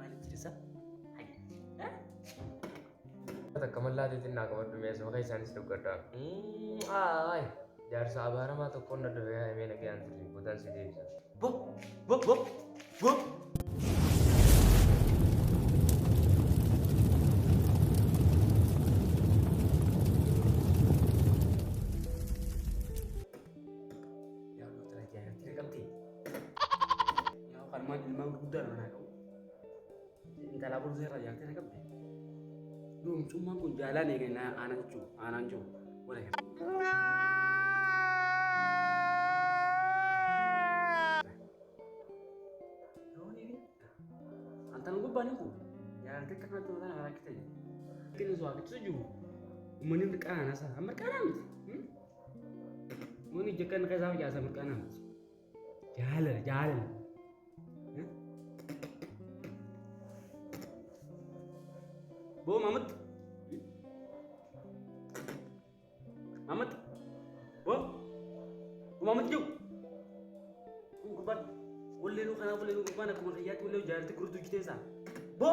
maaliif jirisa? Takkamallee atiitiin naa qabadhu meeshaa maqaa isaanis doggadhaa. Jaarsa abaaramaa tokkoon na dhufee haimee na ga'an turre bootaan si deebisa. Bo! Bo! Bo! Bo! Yaa goota ajaa'iba tira qabdi. Yaa qalmaan ilmaan guddaa dha qabu. Intalaa borsee irraa yaa tira qabdi. Doomsummaan kun jaalaan eegalee aanan jiru aanan jiru wala yaa. Antan gubbaan kun yaadate kan tuh kan anak kita ya. Kini suatu setuju. Umumnya berkanan asa, berkanan. Mau nijekan kayak sama jasa berkanan. Jalan, jalan. Bo Mamat. Mamat. Bo. Mamat juga. Kurban. Boleh lu karena boleh lu kurban aku melihat boleh lu jalan terus kita sah. Bo.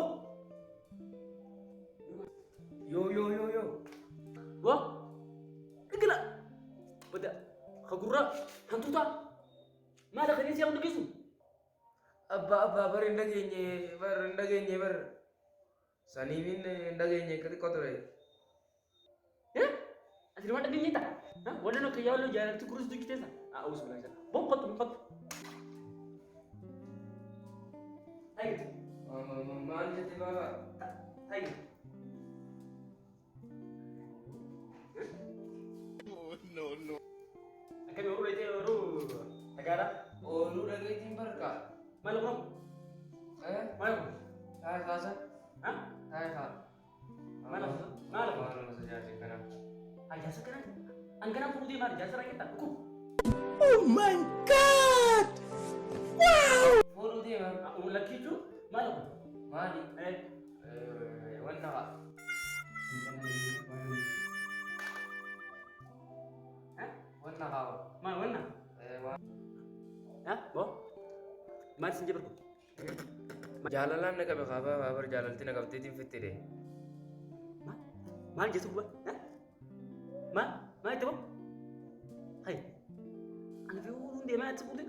Yo. Bo. Kegila. Beda. Kagura hantu tak. Mana kini siapa nak isu? Abba barinda geenye bar. Sanimin ndageenye kati kotoe. Ya? Asli mana dia nyita? Hah? Wala no kaya lu jalan terus kita sah. Aus bilang sah. Bongkot. Ayo. Maan jette baba. Ayo. No. Akan urut itu urut. Negara. Oh lu dhageetiin barka. Malu. Malu. Hai kaasa. Hah? Hai ka. Malu. Malu masa jadi kana. Aja sekarang. Angkana pun dia mari jasa kita. Hukum. Oh my god! Wow! Furu dia mah. Aku lagi tu. Malu. Mali. Wanna ka. Wanna ka. Mana? Hah? Bo? Mari sini berku. Jalalan na kabe khaba babar jalalti na kabtitin fitire. Mari jasa gua. Hah? Ma itu bo? Hai. Anak fiurun dia mati sebut.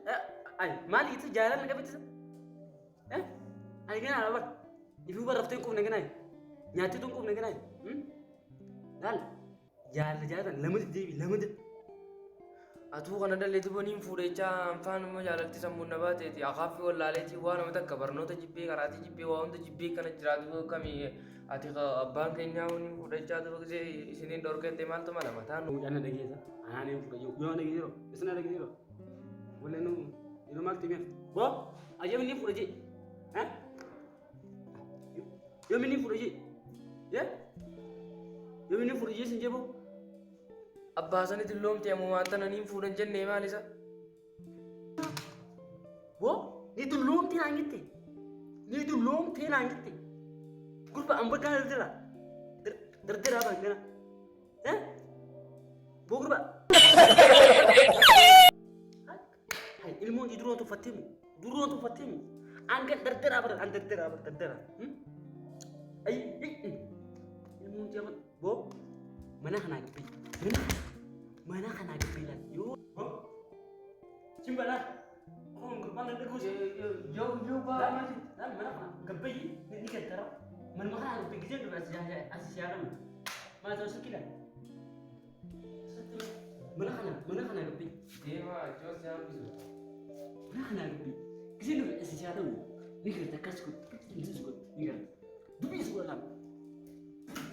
Mali itu jalan na kabti. Eh? Ay gana apa? Ibu baru rafting kum nengenai. Nyati tu kum nengenai. Dal. Jalan lemut. Atu kana daleeti boniin fuudhechaa afaan immoo jaalatti sammuun na baateeti akaafi wallaaleeti waan nama takka barnoota jibbee karaatii jibbee waa hunda jibbee kana jiraatu kamii ati abbaan keenyaa waliin fuudhechaa tuba gisee isiniin dhorkette maaltu mala mataan Jangan ada gitu. Aneh udah yo ada gitu. Isna ada gitu. Boleh nu itu mal timnya. Bo, aja ini full aja. Hah? Yo ini full aja. Ya? Yo ini full aja senja bo. abbaasanitti loomti ammoo wanta naniin fuudhan jennee maalisa? Bo, itu loom tina ngitte. Itu loom tina ngitte. Gurba amba kan derdera apa gana? Eh? Bo gurba. Hai, ilmu di dulu tu fatimu. Angkat derdera apa? Ai, ilmu jangan. Bo, mana kana gepi? Mana kana gepi lan? Yo. Simbalan. Oh, gurban ada gus. Yo ba Dan mana kana gepi ni kan tara. Man mana gepi gizi dulu asisiaran. Mana tahu sekilan. Mana kana gepi? deema jos jaan bisu Mana kana gepi? Gizi dulu asisiaran. Ni kan takas kut. Ni suka. Ni kan. Dubi suka kan.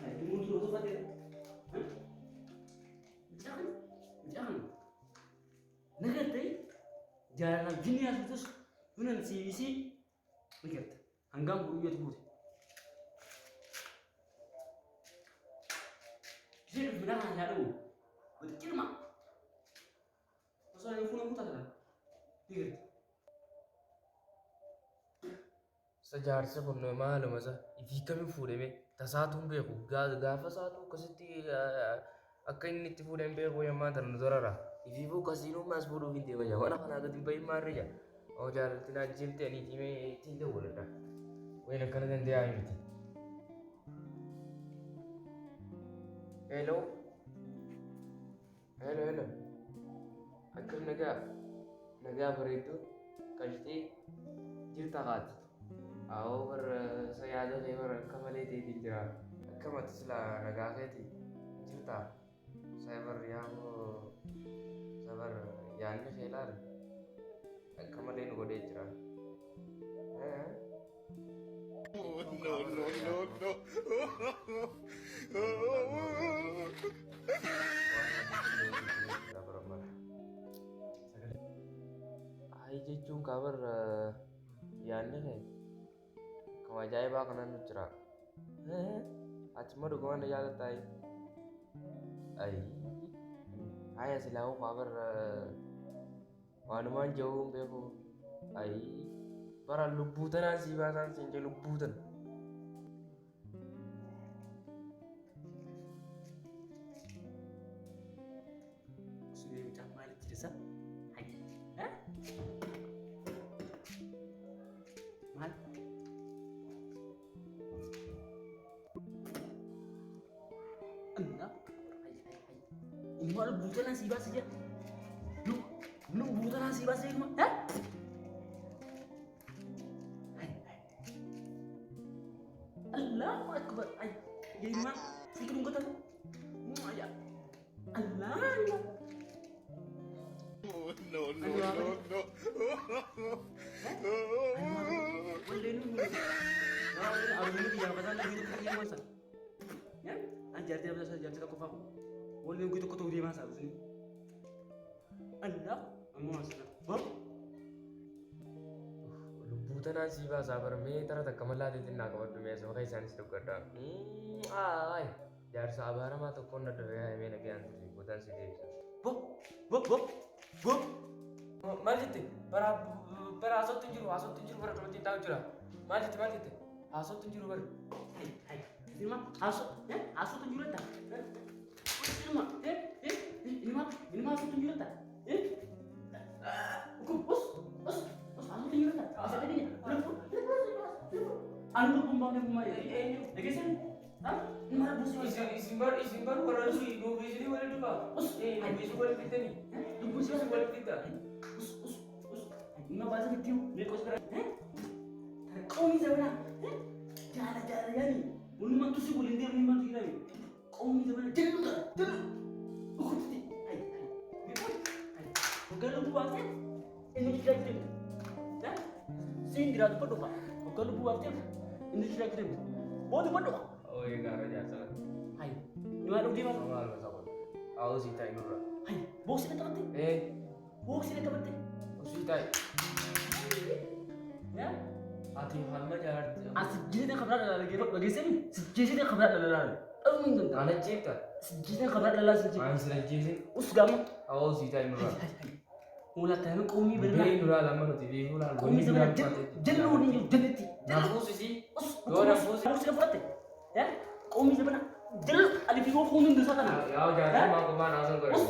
Ai, ilmu dulu tu fatir. Jangan. Ngerti? Jalan gini harus terus tunan si ngerti. Hanggam bu iya tuh. Jadi benar hanya lu. Betul mak. Masa yang pulang putar kan? Ngerti. Sejaarsa kun maaluma isa ifii kami fuudhame tasaatuun beeku gaafa saatu akkasitti akka inni itti fuudhan beeku yammaa tan dorara ifii boo kasiinuu maas fuudhuuf hin deema waan kana gadi bahin maarri jaa oo jaalalti naa jimte ani timee ittiin dawwaladha Wait, akkana dandeeyaa miti. Hello. Hello, hello. Akkam nagaa. Nagaa bareedduu. Qaltii jirta qaati. Awoo warra isa yaada kee warra akka malee ta'eetiin jira. Akkamatti silaa nagaa keeti jirta. Saaybar yaamoo saaybar yaadni kee ilaala. Akka malee nu godhee jira. Oh, no, no, no, no. Ai jechuun kabar yaadni kee akkuma ajaa'ibaa kanaan nu jira. Achuma dhugumaan na jaalatta ai. Ai silaa kabar wanumaan jawuu hin beeku. Ai bara lubbuu tanaan sii baasaan siin jee lubbuu tan. Sudah macam mana cerita? Hai, mal. Enggak. Ini malu buta nasi basi aja. Lu buta nasi basi cuma, Allahu Akbar. Ay, jadi mah, sikit nunggu tahu. Ya. Allah. Oh, no, no, no, no. Boleh nunggu. Nah, ini ini dia pasal lagi itu punya masa. Ya, ajar dia pasal ajar kita kau faham. Boleh nunggu itu kau tahu dia masa sini. Anda, kamu masa. Hah? Lubbuu tanaan sii baasaa bara mee tara takka mallaateetiin naa qabadhu mee asuma keessaanis doggadhaa. Ai jaarsa abaaramaa tokkoon na dhabe yaa mee nagayaan turre gootaan si deebisa. Bob. Maal jette? Bara haasottu hin jiru bara dubartiin taa'u jira. Maal jette? Haasottu hin jiru bara. Hai. Ini mah asu tunjuk letak. Ini mah asu tunjuk letak. Us, asu tunjuk letak. Asu tadi ni. Anu pembangkang rumah ini. Lagi sini. Hah? Ini mana bus? Isin baru warna sui dua biji ni boleh dua. Dua biji boleh kita ni. Dua biji boleh kita. Us. Ini mah bahasa kecil. Ni kau sekarang. Kau ni siapa? Cara yani. Unu mantu sih boleh dia ni mantu kita ni. Kau ni siapa? Jangan. Oh, tadi. Hai. Kalau buat apa? Ini kita kirim. Ya? Sini diradu pada apa? Kalau buat apa? Ini kita kirim. Boleh pada apa? Oh iya gara jasa. Hai. Ini mana di mana? Soal masalah. Aku sih tak ingat. Hai. Bos ini tempat ni. Bos ini tempat ni. Sih tak. Ya? Ati hal mana jalan? Sejauh ni kabar lagi sini. Sejauh ni kabar lagi. Minggu ni. Anak cipta. Sejauh ni kabar lagi sejauh. Main sila jisi. Us gam. Aku sih tak ingat. Mula tahu kau ni benar. Beri nura lama tu TV nura. Kau ni sebenarnya jenuh ni jeneti. Nafsu sih. Dua nafsu. Nafsu siapa tu? Ya? Kau ni sebenarnya jenuh. Ada video kau ni dosa tanah. Ya jangan mau kemana langsung kau. Us.